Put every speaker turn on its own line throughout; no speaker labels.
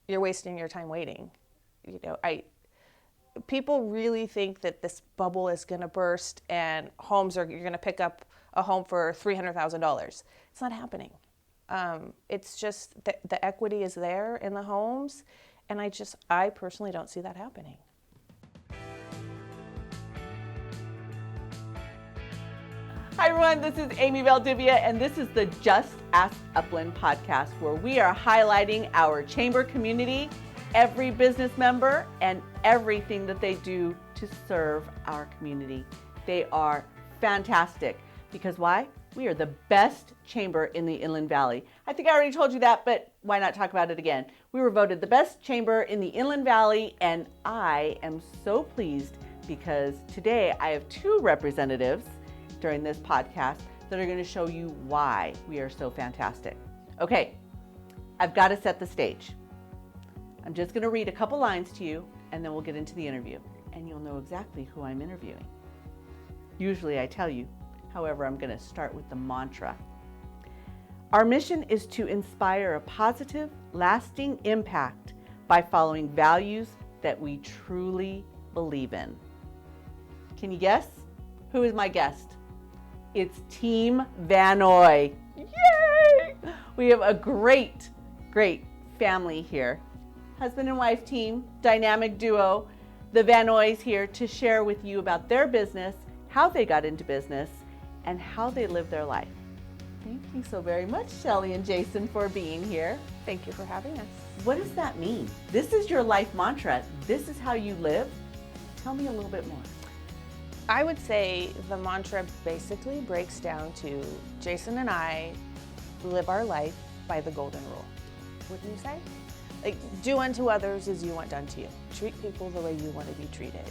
you're wasting your time waiting. People really think that this bubble is going to burst and you're going to pick up a home for $300,000. It's not happening. It's just the equity is there in the homes, and I personally don't see that happening.
Hi everyone, this is Amy Valdivia, and this is the Just Ask Upland podcast, where we are highlighting our chamber community, every business member, and everything that they do to serve our community. They are fantastic, because why? We are the best chamber in the Inland Valley. I think I already told you that, but why not talk about it again? We were voted the best chamber in the Inland Valley, and I am so pleased because today I have two representatives during this podcast that are going to show you why we are so fantastic. Okay, I've got to set the stage. I'm just going to read a couple lines to you, and then we'll get into the interview, and you'll know exactly who I'm interviewing. Usually I tell you, however, I'm going to start with the mantra. Our mission is to inspire a positive, lasting impact by following values that we truly believe in. Can you guess? Who is my guest? It's Team Vanoy. Yay! We have a great family here. Husband and wife team, dynamic duo. The Vanoys here to share with you about their business, how they got into business, and how they live their life. Thank you so very much, Shelley and Jason, for being here.
Thank you for having us.
What does that mean? This is your life mantra. This is how you live. Tell me a little bit more.
I would say the mantra basically breaks down to Jason and I live our life by the golden rule. Wouldn't you say? Like, do unto others as you want done to you. Treat people the way you want to be treated.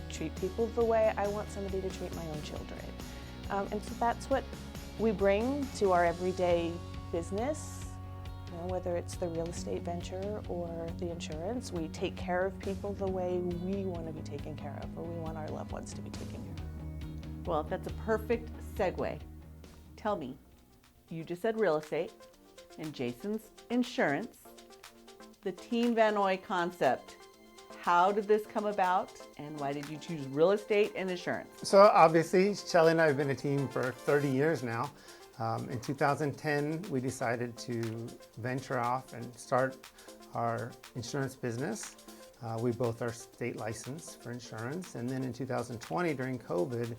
Treat people the way I want somebody to treat my own children. And so that's what we bring to our everyday business. Whether it's the real estate venture or the insurance, we take care of people the way we want to be taken care of, or we want our loved ones to be taken care of.
Well, that's a perfect segue. Tell me, you just said real estate and Jason's insurance, the Team Vanoy concept. How did this come about, and why did you choose real estate and insurance?
So obviously, Shelley and I have been a team for 30 years now. In 2010, we decided to venture off and start our insurance business. We both are state licensed for insurance. And then in 2020, during COVID,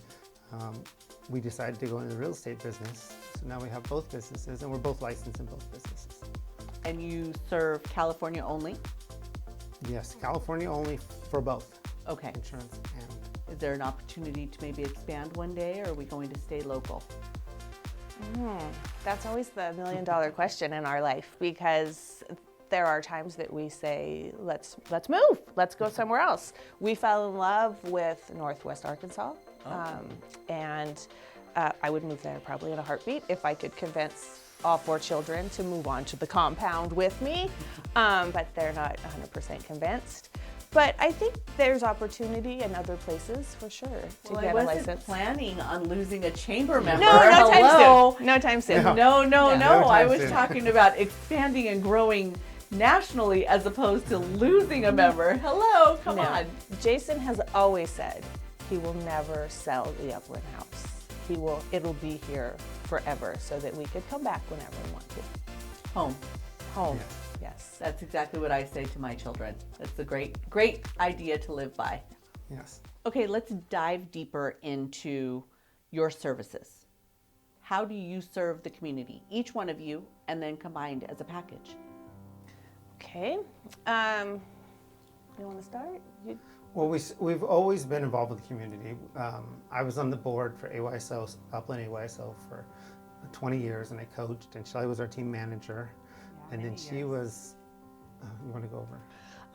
we decided to go into the real estate business. So now we have both businesses, and we're both licensed in both businesses.
And you serve California only?
Yes, California only for both.
Okay.
Insurance and...
Is there an opportunity to maybe expand one day, or are we going to stay local?
That's always the $1 million question in our life, because there are times that we say, let's move, let's go somewhere else. We fell in love with Northwest Arkansas, and I would move there probably in a heartbeat if I could convince all 4 children to move on to the compound with me, but they're not 100% convinced. But I think there's opportunity in other places for sure to get a license.
I wasn't planning on losing a chamber member.
No time soon. No time soon.
No. I was talking about expanding and growing nationally as opposed to losing a member. Hello, come on.
Jason has always said he will never sell the Upland house. It'll be here forever, so that we could come back whenever we want to.
Home.
Yeah. Yes.
That's exactly what I say to my children. That's a great idea to live by.
Yes.
Okay, let's dive deeper into your services. How do you serve the community, each one of you, and then combined as a package?
Okay. You want to start?
Well, we've always been involved with the community. I was on the board for AYSO, Upland AYSO for 20 years, and I coached, and Shelley was our team manager. And then she was, you want to go over?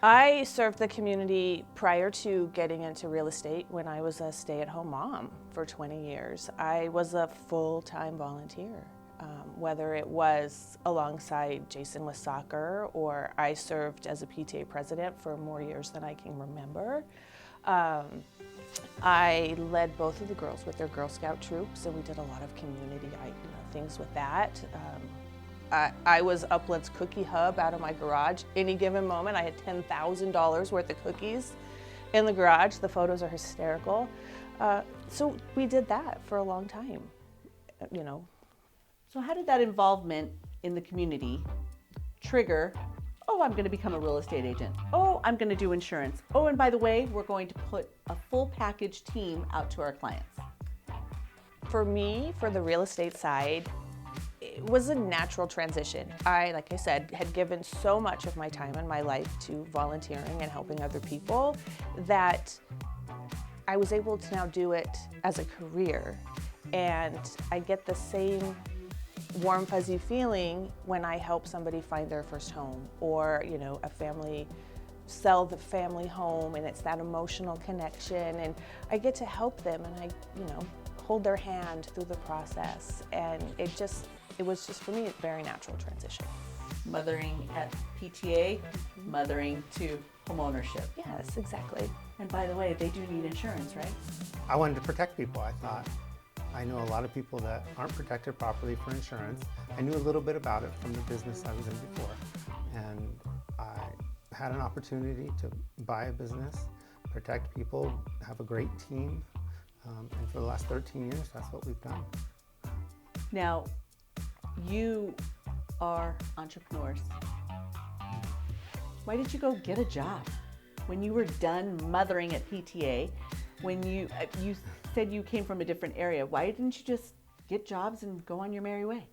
I served the community prior to getting into real estate when I was a stay-at-home mom for 20 years. I was a full-time volunteer, whether it was alongside Jason with soccer, or I served as a PTA president for more years than I can remember. I led both of the girls with their Girl Scout troops, and we did a lot of community things with that. I was Upland's cookie hub out of my garage. Any given moment, I had $10,000 worth of cookies in the garage. The photos are hysterical. So we did that for a long time, you know.
So how did that involvement in the community trigger, oh, I'm going to become a real estate agent. Oh, I'm going to do insurance. Oh, and by the way, we're going to put a full package team out to our clients.
For me, for the real estate side, it was a natural transition. I, like I said, had given so much of my time in my life to volunteering and helping other people that I was able to now do it as a career. And I get the same warm, fuzzy feeling when I help somebody find their first home, or, you know, a family sell the family home, and it's that emotional connection, and I get to help them, and I, you know, hold their hand through the process. And it was just for me a very natural transition.
Mothering at PTA, mothering to home ownership.
Yes, exactly.
And by the way, they do need insurance, right?
I wanted to protect people. I thought, I know a lot of people that aren't protected properly for insurance. I knew a little bit about it from the business I was in before. And I had an opportunity to buy a business, protect people, have a great team. And for the last 13 years, that's what we've done.
Now, you are entrepreneurs. Why did you go get a job? When you were done mothering at PTA, when you said you came from a different area, why didn't you just get jobs and go on your merry way?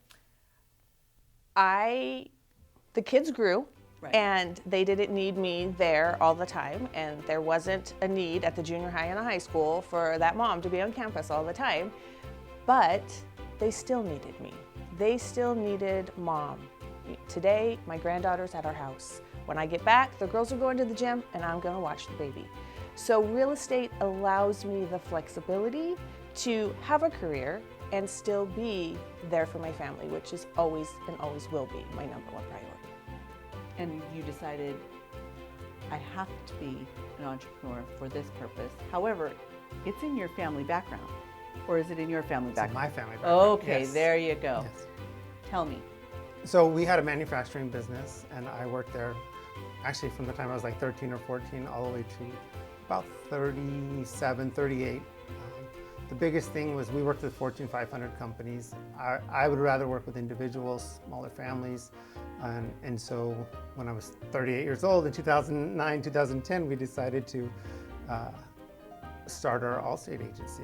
The kids grew,
Right.
and they didn't need me there all the time, and there wasn't a need at the junior high and a high school for that mom to be on campus all the time, but they still needed me. They still needed mom. Today, my granddaughter's at our house. When I get back, the girls are going to the gym, and I'm gonna watch the baby. So real estate allows me the flexibility to have a career and still be there for my family, which is always and always will be my number one priority.
And you decided, I have to be an entrepreneur for this purpose. However, it's in your family background, or is it in your family
It's in
background?
my family background.
Okay,
Yes.
there you go.
Yes.
Tell me.
So we had a manufacturing business, and I worked there actually from the time I was like 13 or 14 all the way to about 37, 38. The biggest thing was we worked with Fortune 500 companies. I would rather work with individuals, smaller families. And so when I was 38 years old in 2009, 2010, we decided to start our Allstate agency.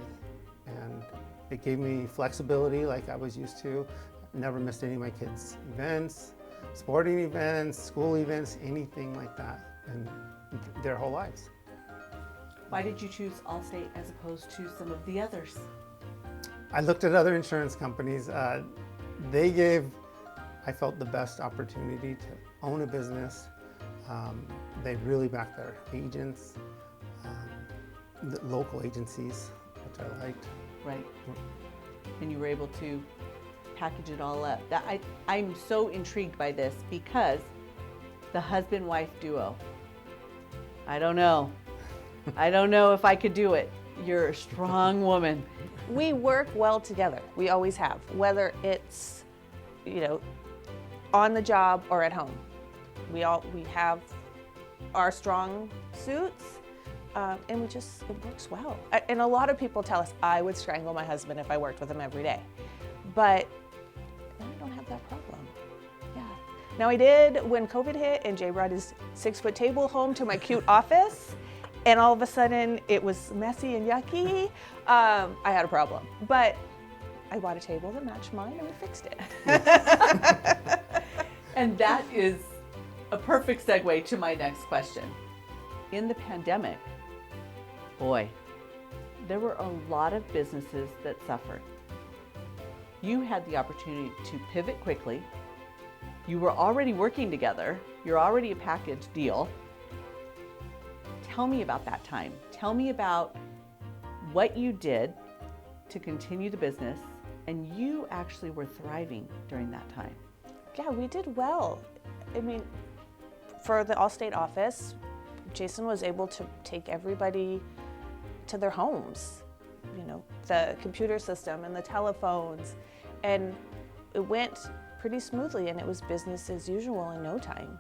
And it gave me flexibility like I was used to. Never missed any of my kids' events, sporting events, school events, anything like that, and their whole lives.
Why did you choose Allstate as opposed to some of the others?
I looked at other insurance companies. They gave, I felt, the best opportunity to own a business. They really backed their agents, the local agencies, which I liked.
Right. And you were able to package it all up. I'm so intrigued by this because the husband-wife duo, I don't know if I could do it. You're a strong woman.
We work well together. We always have, whether it's, you know, on the job or at home. We have our strong suits, and it works well. And a lot of people tell us I would strangle my husband if I worked with him every day, but I don't have that problem. Yeah. Now I did when COVID hit and Jay brought his 6-foot table home to my cute office, and all of a sudden it was messy and yucky. I had a problem, but I bought a table that matched mine and we fixed it.
And that is a perfect segue to my next question. In the pandemic, boy, there were a lot of businesses that suffered. You had the opportunity to pivot quickly. You were already working together. You're already a package deal. Tell me about that time. Tell me about what you did to continue the business, and you actually were thriving during that time.
Yeah, we did well. I mean, for the Allstate office, Jason was able to take everybody to their homes, you know, the computer system and the telephones, and it went pretty smoothly, and it was business as usual in no time.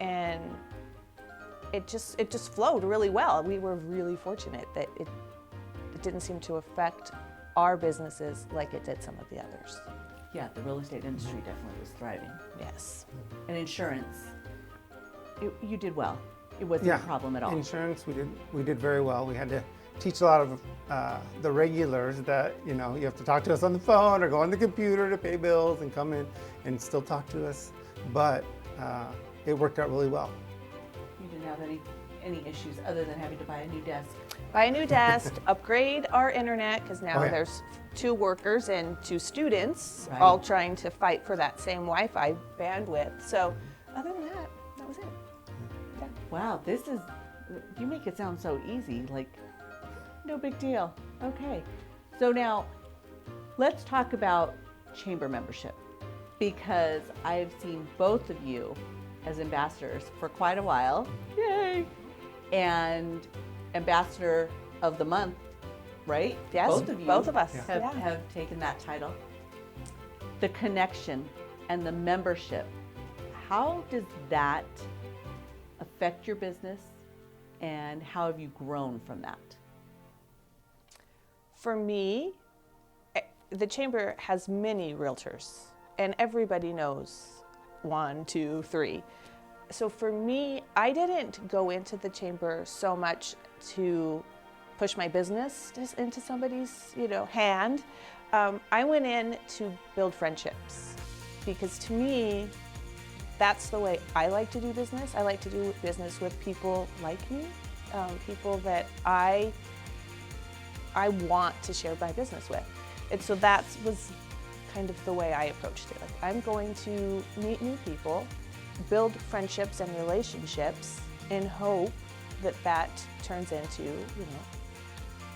And it just flowed really well. We were really fortunate that it didn't seem to affect our businesses like it did some of the others.
Yeah, the real estate industry definitely was thriving.
Yes.
And insurance, you did well. It wasn't a problem at all.
Insurance, we did very well. We had to teach a lot of the regulars that, you have to talk to us on the phone or go on the computer to pay bills and come in and still talk to us. But it worked out really well.
You didn't have any issues other than having to buy a new desk.
Buy a new desk, upgrade our internet, because now there's 2 workers and 2 students all trying to fight for that same Wi-Fi bandwidth. So other than that, that was it. Yeah.
Wow, you make it sound so easy, like no big deal. Okay, so now let's talk about chamber membership, because I've seen both of you as ambassadors for quite a while. Yay! And ambassador of the month, right?
Yes,
both of you
both of us
have taken that title. The connection and the membership, how does that affect your business, and how have you grown from that?
For me, the chamber has many realtors, and everybody knows 1, 2, 3. So for me, I didn't go into the chamber so much to push my business into somebody's, hand. I went in to build friendships, because to me, that's the way I like to do business. I like to do business with people like me, people that I want to share my business with. And so that was kind of the way I approached it. Like, I'm going to meet new people, build friendships and relationships in hope that turns into,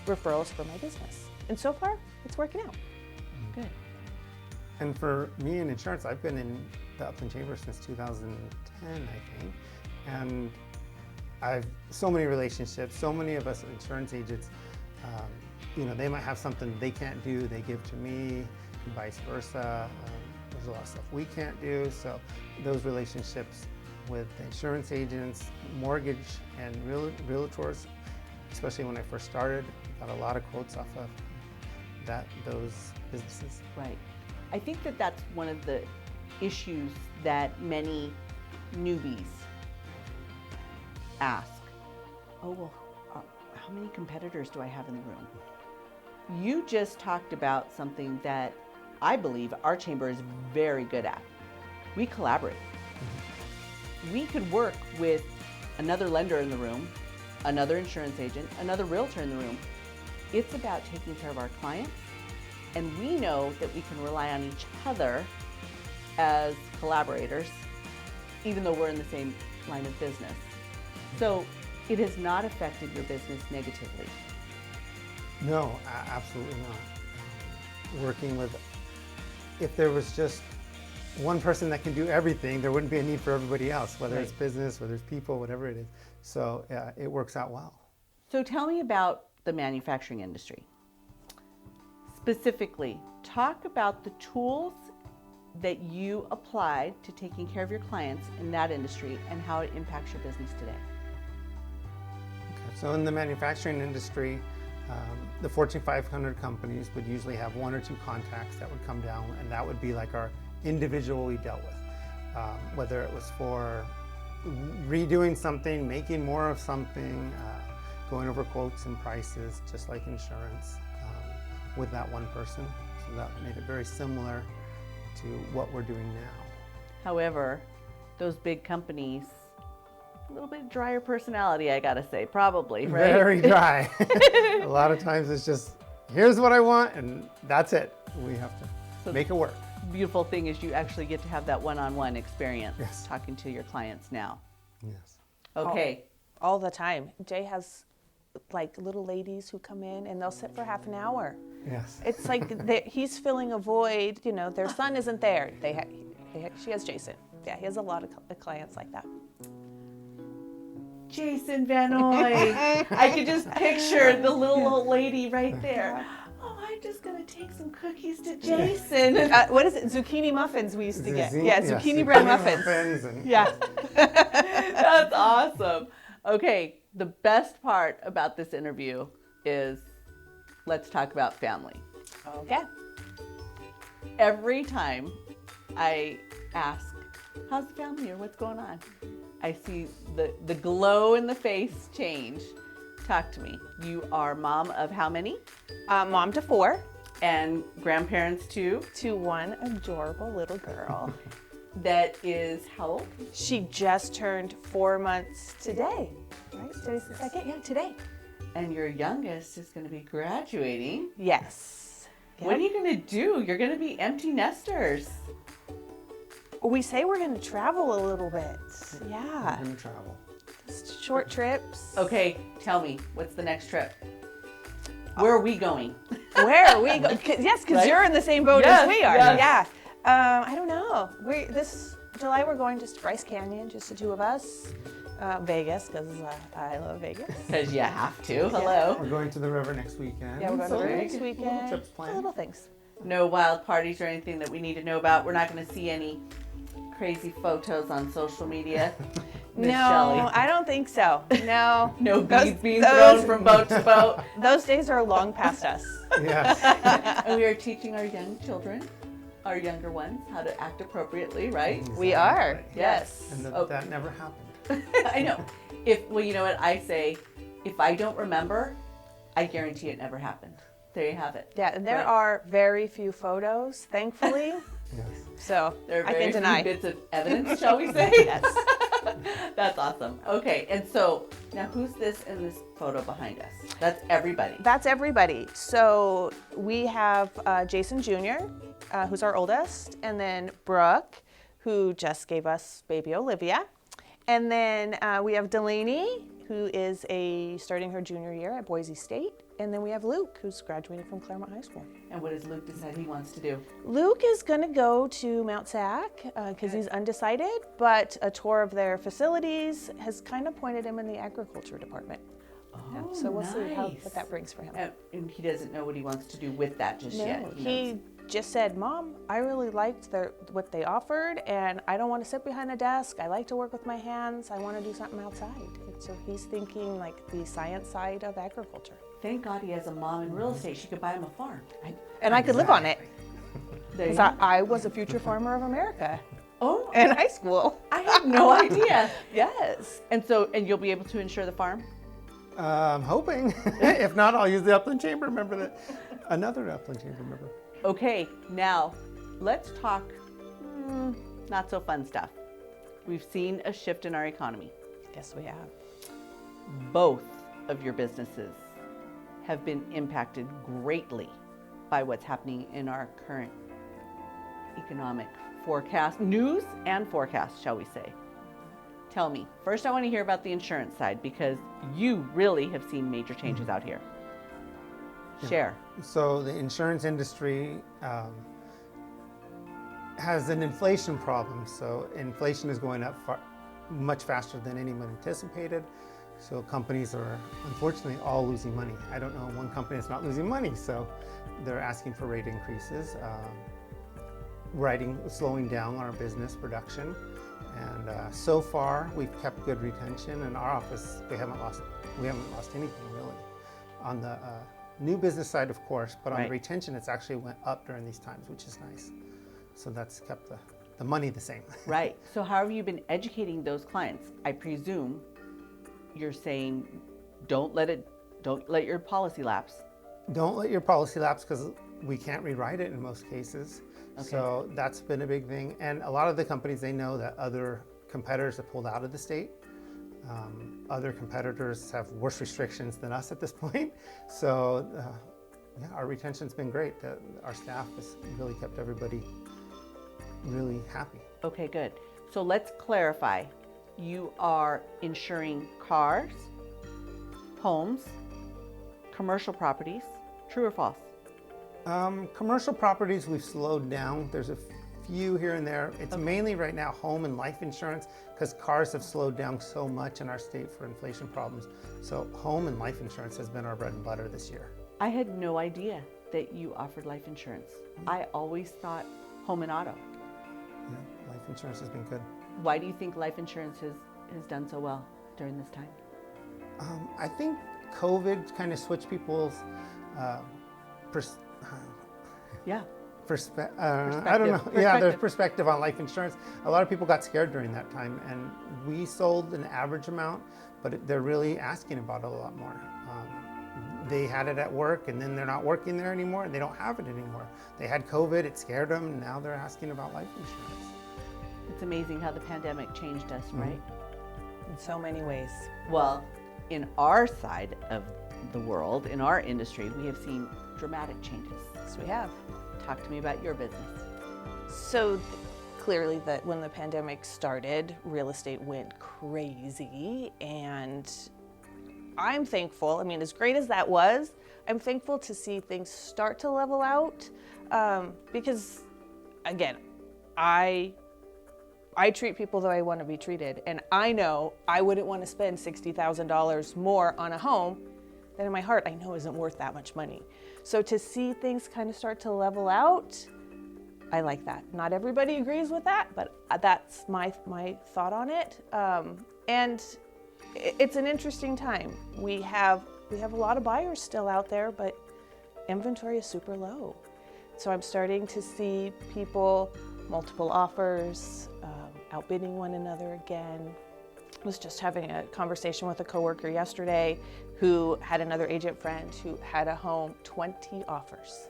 referrals for my business. And so far, it's working out.
Good.
And for me in insurance, I've been in the Upland Chamber since 2010, I think. And I've so many relationships, so many of us insurance agents, they might have something they can't do, they give to me, and vice versa. There's a lot of stuff we can't do. So those relationships with the insurance agents, mortgage, and realtors, especially when I first started, got a lot of quotes off of those businesses.
Right. I think that's one of the issues that many newbies ask. Oh, well, how many competitors do I have in the room? You just talked about something that I believe our chamber is very good at. We collaborate. Mm-hmm. We could work with another lender in the room, another insurance agent, another realtor in the room. It's about taking care of our clients, and we know that we can rely on each other as collaborators, even though we're in the same line of business. So it has not affected your business negatively.
No, absolutely not. Working with, if there was just one person that can do everything, there wouldn't be a need for everybody else, whether it's business, whether it's people, whatever it is. So it works out well.
So tell me about the manufacturing industry. Specifically, talk about the tools that you applied to taking care of your clients in that industry and how it impacts your business today.
Okay. So in the manufacturing industry, the Fortune 500 companies would usually have 1 or 2 contacts that would come down, and that would be like our individual we dealt with, whether it was for redoing something, making more of something, going over quotes and prices, just like insurance, with that one person. So that made it very similar to what we're doing now.
However, those big companies, a little bit drier personality, I gotta say, probably, right?
Very dry. A lot of times it's just, here's what I want, and that's it. We have to make it work.
Beautiful thing is you actually get to have that one-on-one experience,
yes,
talking to your clients now.
Yes.
Okay.
All the time. Jay has like little ladies who come in and they'll sit for half an hour.
Yes.
It's like he's filling a void. Their son isn't there. She has Jason. Yeah, he has a lot of clients like that.
Jason Van Noy. I could just picture the little old lady right there. Oh, just going to take some cookies to Jason.
What is it? Zucchini muffins we used to get.
Zucchini-
Yeah,
yes,
zucchini bread muffins.
and-
Yeah.
That's awesome. Okay, the best part about this interview is let's talk about family.
Okay.
Every time I ask, how's the family or what's going on? I see the glow in the face change. Talk to me. You are mom of how many?
Mom to 4.
And grandparents to?
To one adorable little girl.
That is how old?
She just turned 4 months today. Right? Today's the 2nd? Yeah, today.
And your youngest is going to be graduating.
Yes.
What are you going to do? You're going to be empty nesters.
We say we're going to travel a little bit. Yeah.
We're gonna travel.
Just short trips.
Okay, tell me, what's the next trip? Where are we going?
Where are we going? Yes, because
Right?
you're in the same boat
Yes,
as we are.
yes.
Yeah. I don't know. This July we're going just to Bryce Canyon, just the 2 of us. Vegas, because I love Vegas.
Because you have to. Hello.
We're going to the river next weekend.
Yeah, we're going to
So
the next
little
weekend.
trips
The
planned.
little things.
No wild parties or anything that we need to know about. We're not going to see any crazy photos on social media. Miss
No,
Shelley.
I don't think so. No.
No
Those-
beads being
those-
thrown from boat to boat.
Those days are long past us.
Yes.
And we are teaching our young children, our younger ones, how to act appropriately, right?
We are.
Exactly.
Yes.
And
Oh.
that never happened.
I know. Well, you know what I say? If I don't remember, I guarantee it never happened. There you have it.
Yeah, and there
Right.
are very few photos, thankfully.
Yes.
So
There are
I
very
can
few
deny.
bits of evidence, shall we say?
Yes.
That's awesome. Okay, and so now who's this in this photo behind us? That's everybody.
That's everybody. So we have Jason Jr., who's our oldest, and then Brooke, who just gave us baby Olivia. And then we have Delaney, who is starting her junior year at Boise State. And then we have Luke, who's graduating from Claremont High School.
And what does Luke decide he wants to do?
Luke is going to go to Mount Sac because he's undecided, but a tour of their facilities has kind of pointed him in the agriculture department.
Oh,
So we'll see
nice.
what that brings for him.
And he doesn't know what he wants to do with that just
No,
yet.
he just said, Mom, I really liked what they offered, and I don't want to sit behind a desk. I like to work with my hands. I want to do something outside. And so he's thinking like the science side of agriculture.
Thank God he has a mom in real estate. She could buy him a farm.
And I could live on it
There you
because
go.
I was a future farmer of America
Oh,
in high school.
I had no idea.
Yes.
And you'll be able to insure the farm?
I'm hoping. If not, I'll use the Upland Chamber member. Another Upland Chamber member.
Okay, now let's talk not so fun stuff. We've seen a shift in our economy.
Yes, we have.
Both of your businesses have been impacted greatly by what's happening in our current economic forecast, news and forecast, shall we say. Tell me, first I want to hear about the insurance side because you really have seen major changes out here. Share.
So the insurance industry has an inflation problem. So inflation is going up much faster than anyone anticipated. So companies are unfortunately all losing money. I don't know one company that's not losing money. So they're asking for rate increases, slowing down our business production. And so far we've kept good retention. In our office, we haven't lost anything really. On the new business side, of course, but on
Right.
the retention, it's actually went up during these times, which is nice. So that's kept the money the same.
Right. So how have you been educating those clients? I presume you're saying don't let your policy lapse.
Don't let your policy lapse because we can't rewrite it in most cases.
Okay.
So that's been a big thing. And a lot of the companies, they know that other competitors have pulled out of the state. Other competitors have worse restrictions than us at this point. So yeah, our retention's been great. Our staff has really kept everybody really happy.
Okay, good. So let's clarify. You are insuring cars, homes, commercial properties, true or false?
Commercial properties, we've slowed down. There's a few here and there. It's mainly right now home and life insurance because cars have slowed down so much in our state for inflation problems. So home and life insurance has been our bread and butter this year.
I had no idea that you offered life insurance. I always thought home and auto.
Yeah, life insurance has been good.
Why do you think life insurance has done so well during this time?
I think COVID kind of switched people's
Yeah.
I don't know. Yeah, their perspective on life insurance. A lot of people got scared during that time, and we sold an average amount, but they're really asking about it a lot more. They had it at work, and then they're not working there anymore, and they don't have it anymore. They had COVID, it scared them, and now they're asking about life insurance.
It's amazing how the pandemic changed us, right?
In so many ways.
Well, in our side of the world, in our industry, we have seen dramatic changes.
Yes, we have.
Talk to me about your business.
So clearly that when the pandemic started, real estate went crazy, and I'm thankful. I mean, as great as that was, I'm thankful to see things start to level out because, again, I treat people the way I want to be treated, and I know I wouldn't want to spend $60,000 more on a home that in my heart I know isn't worth that much money. So to see things kind of start to level out, I like that. Not everybody agrees with that, but that's my thought on it. And it's an interesting time. We have a lot of buyers still out there, but inventory is super low. So I'm starting to see people, multiple offers, outbidding one another again. I was just having a conversation with a coworker yesterday who had another agent friend who had a home, 20 offers.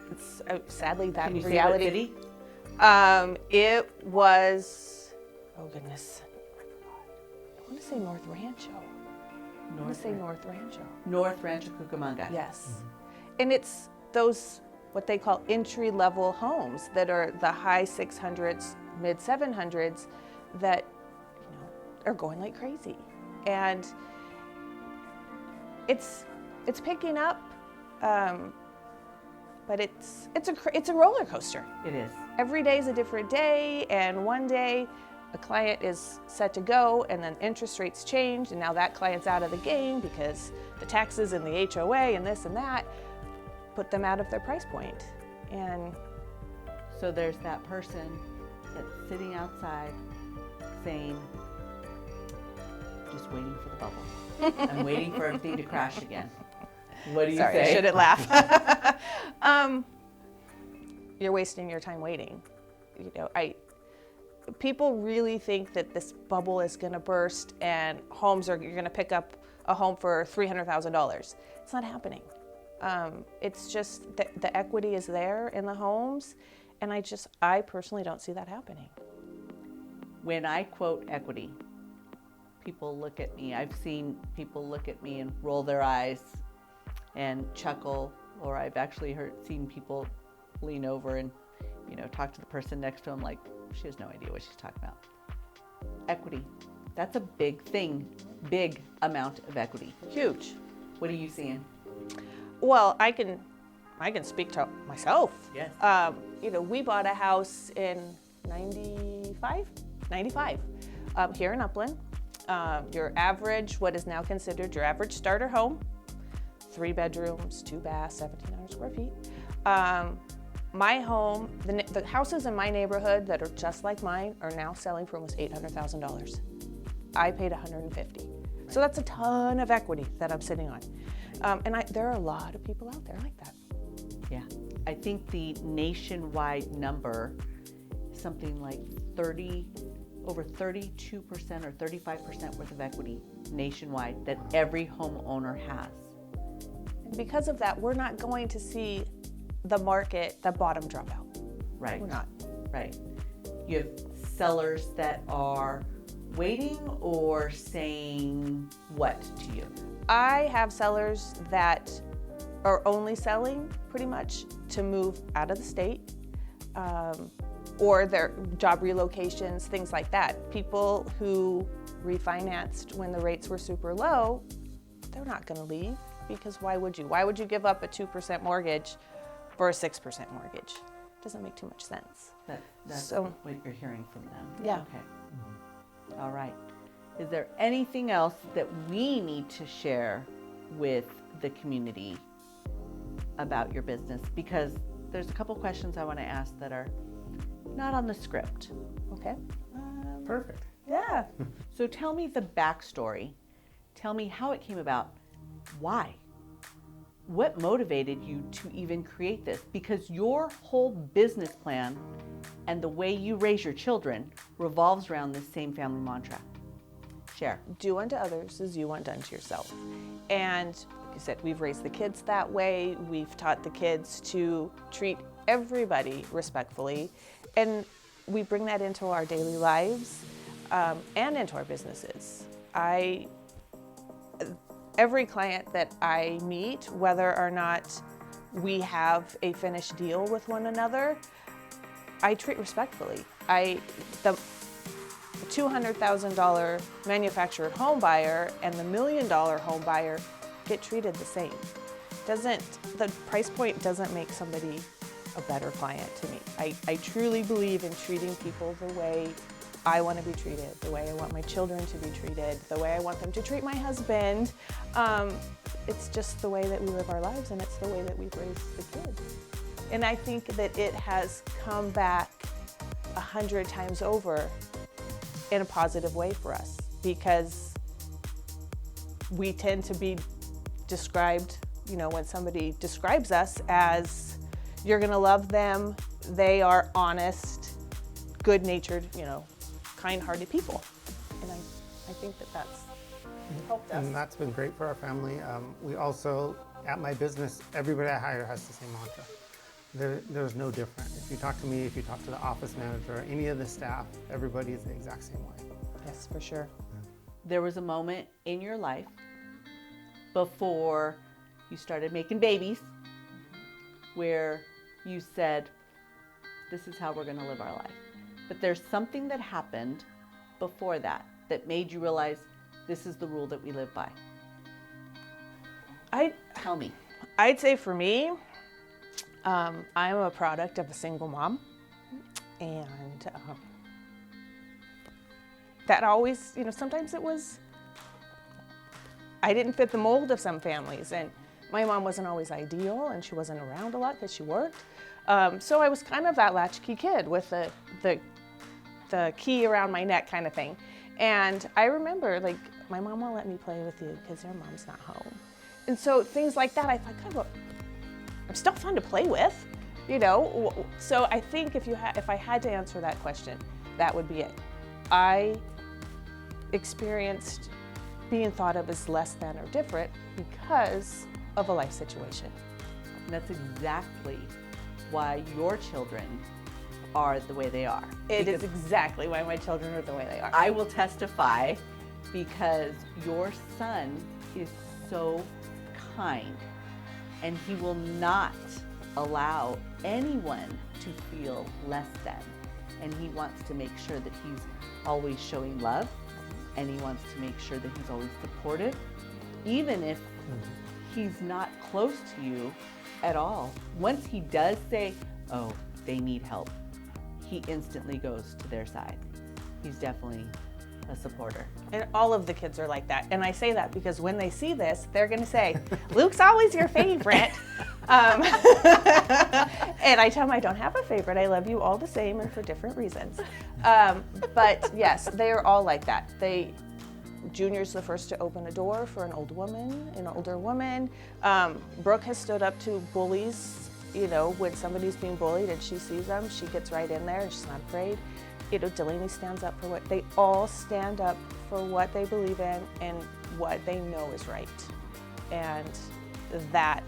It's sadly that
Can you
reality.
Say what city?
It was, oh goodness, I want to say North Rancho. North Rancho.
North Rancho Cucamonga.
Yes. And it's those, what they call entry-level homes that are the high 600s, mid 700s that, are going like crazy. And it's picking up, but it's a roller coaster.
It is.
Every day is a different day, and one day a client is set to go, and then interest rates change, and now that client's out of the game because the taxes and the HOA and this and that put them out of their price point. And
so there's that person that's sitting outside saying, just waiting for the bubble. I'm waiting for everything to crash again. What do you
sorry,
say?
I shouldn't laugh. You're wasting your time waiting. People really think that this bubble is going to burst and you're going to pick up a home for $300,000. It's not happening. It's just that the equity is there in the homes, and I personally don't see that happening.
When I quote equity, people look at me. I've seen people look at me and roll their eyes and chuckle, or I've actually seen people lean over and, talk to the person next to them like she has no idea what she's talking about. Equity, that's a big thing, big amount of equity.
Huge.
What are you seeing?
Well, I can speak to myself.
Yes.
We bought a house in 95 here in Upland. Your average, what is now considered your average starter home, 3 bedrooms, 2 baths, 1,700 square feet. My home, the houses in my neighborhood that are just like mine are now selling for almost $800,000. I paid $150,000. So that's a ton of equity that I'm sitting on. And there are a lot of people out there like that.
Yeah. I think the nationwide number is something like over 32% or 35% worth of equity nationwide that every homeowner has.
And because of that, we're not going to see the market, the bottom drop out.
Right.
We're not.
Right. You have sellers that are waiting or saying what to you?
I have sellers that are only selling pretty much to move out of the state, or their job relocations, things like that. People who refinanced when the rates were super low, they're not going to leave, because why would you? Why would you give up a 2% mortgage for a 6% mortgage? It doesn't make too much sense.
That's what you're hearing from them.
Yeah.
Okay. All right. Is there anything else that we need to share with the community about your business? Because there's a couple questions I want to ask that are not on the script.
Okay.
Perfect.
Yeah.
So tell me the backstory. Tell me how it came about. Why? What motivated you to even create this? Because your whole business plan and the way you raise your children revolves around this same family mantra. Share.
Do unto others as you want done to yourself. And like you said, we've raised the kids that way. We've taught the kids to treat everybody respectfully. And we bring that into our daily lives and into our businesses. Every client that I meet, whether or not we have a finished deal with one another, I treat respectfully. The $200,000 manufactured home buyer and the $1 million home buyer get treated the same. The price point doesn't make somebody a better client to me. I truly believe in treating people the way I want to be treated, the way I want my children to be treated, the way I want them to treat my husband. It's just the way that we live our lives, and it's the way that we've raised the kids. And I think that it has come back 100 times over in a positive way for us, because we tend to be described, when somebody describes us as, you're gonna love them, they are honest, good-natured, kind-hearted people. And I think that that's helped us.
And that's been great for our family. We also, at my business, everybody I hire has the same mantra. There's no different. If you talk to me, if you talk to the office manager, any of the staff, everybody is the exact same way.
Yes, for sure.
There was a moment in your life before you started making babies where you said, this is how we're going to live our life. But there's something that happened before that made you realize this is the rule that we live by. Tell me.
I'd say for me, I'm a product of a single mom, and that always, sometimes I didn't fit the mold of some families, and my mom wasn't always ideal, and she wasn't around a lot because she worked. So I was kind of that latchkey kid with the key around my neck kind of thing. And I remember, my mom won't let me play with you because your mom's not home. And so things like that, I thought, God, I'm still fun to play with, So I think if I had to answer that question, that would be it. I experienced being thought of as less than or different because of a life situation.
And that's exactly why your children are the way they are.
It is exactly why my children are the way they are.
I will testify because your son is so kind, and he will not allow anyone to feel less than. And he wants to make sure that he's always showing love, and he wants to make sure that he's always supportive, even if he's not close to you at all. Once he does say, oh, they need help, he instantly goes to their side. He's definitely a supporter.
And all of the kids are like that. And I say that because when they see this, they're going to say, Luke's always your favorite. And I tell them I don't have a favorite. I love you all the same and for different reasons. But yes, they are all like that. Junior's the first to open a door for an older woman. Brooke has stood up to bullies. When somebody's being bullied and she sees them, she gets right in there and she's not afraid. Delaney stands up for they all stand up for what they believe in and what they know is right. And that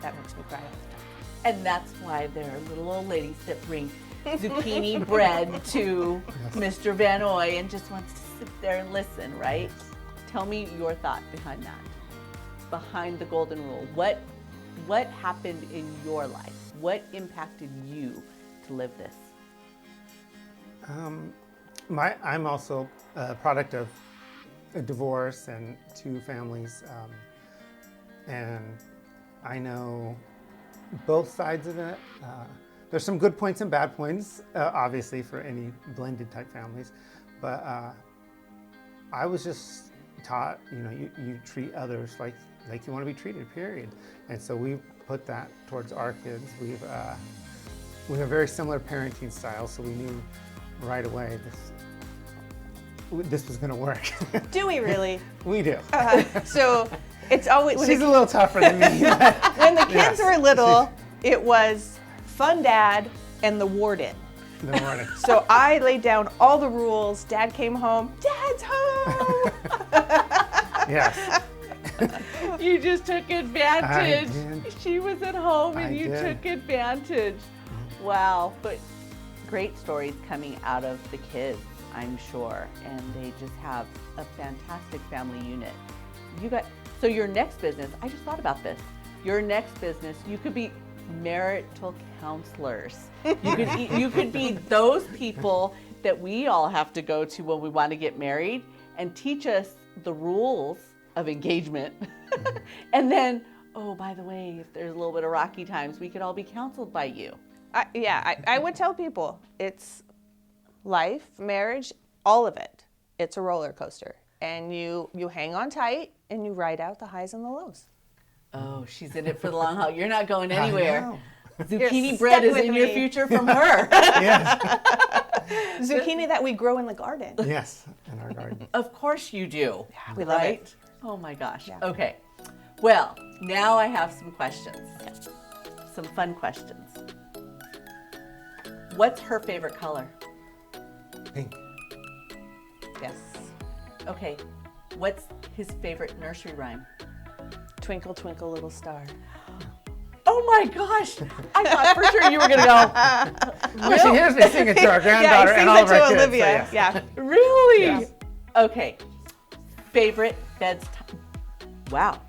makes me cry all the time.
And that's why there are little old ladies that bring zucchini bread to Mr. Van Noy and just wants to sit there and listen, right? Tell me your thought behind that, behind the golden rule. What happened in your life? What impacted you to live this?
I'm also a product of a divorce and two families, and I know both sides of it. There's some good points and bad points, obviously, for any blended type families, but I was just taught, you treat others like you want to be treated, period. And so we put that towards our kids. We have very similar parenting styles, so we knew right away this was going to work.
Do we really?
We do.
So it's always
She's a little tougher than me. But
when the kids
yes.
were little, it was fun dad and the warden.
The morning.
So I laid down all the rules. Dad came home. Dad's home.
Yes.
You just took advantage.
I did.
She was at home and
I
you
did.
took advantage. Wow. But great stories coming out of the kids, I'm sure. And they just have a fantastic family unit. So your next business, I just thought about this. Your next business, you could be marital counselors. You could be those people that we all have to go to when we want to get married and teach us the rules of engagement. And then, oh, by the way, if there's a little bit of rocky times, we could all be counseled by you.
I would tell people it's life, marriage, all of it. It's a roller coaster. And you hang on tight and you ride out the highs and the lows.
Oh, she's in it for the long haul. You're not going anywhere.
I know.
Zucchini
You're
bread
stuck
is in
with
your
me.
future from her.
Yes.
Zucchini that we grow in the garden.
Yes. In our garden.
Of course you do.
Yeah, we love
right?
it.
Oh my gosh.
Yeah.
Okay. Well, now I have some questions. Some fun questions. What's her favorite color?
Pink.
Yes.
Okay. What's his favorite nursery rhyme?
Twinkle, twinkle, little star.
Oh my gosh. I thought for sure you were going to go.
Well, she hears me sing it to our granddaughter
yeah,
and all of our
to
kids.
Olivia.
So yes.
Yeah.
Really?
Yes.
Okay. Favorite bedtime. Wow.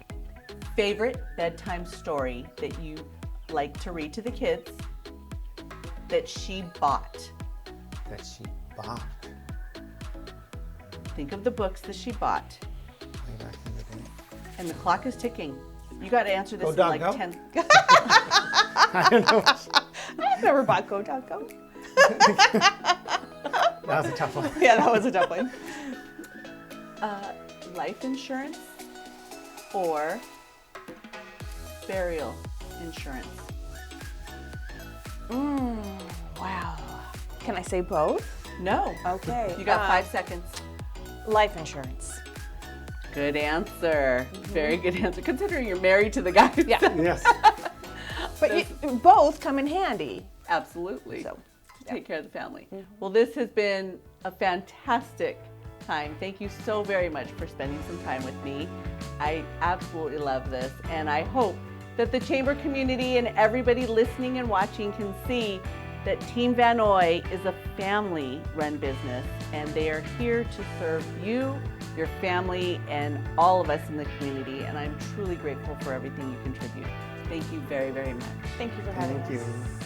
Favorite bedtime story that you like to read to the kids that she bought.
That she bought
Think of the books that she bought.
way back in the day.
And the clock is ticking. You got to answer this
Go
in
dog
like
go?
10.
I don't know.
I've never bought Go Dog Go.
That was a tough one.
Yeah, that was a tough one.
Life insurance or burial insurance?
Wow. Can I say both?
No.
Okay.
You got 5 seconds.
Life insurance.
Good answer. Very good answer. Considering you're married to the guy.
Yeah.
Yes.
But both come in handy.
Absolutely.
So,
to take care of the family. Well, this has been a fantastic time. Thank you so very much for spending some time with me. I absolutely love this, and I hope that the Chamber community and everybody listening and watching can see that Team Van Noy is a family-run business, and they are here to serve you, your family, and all of us in the community, and I'm truly grateful for everything you contribute. Thank you very, very much.
Thank you for having
Thank
us.
you.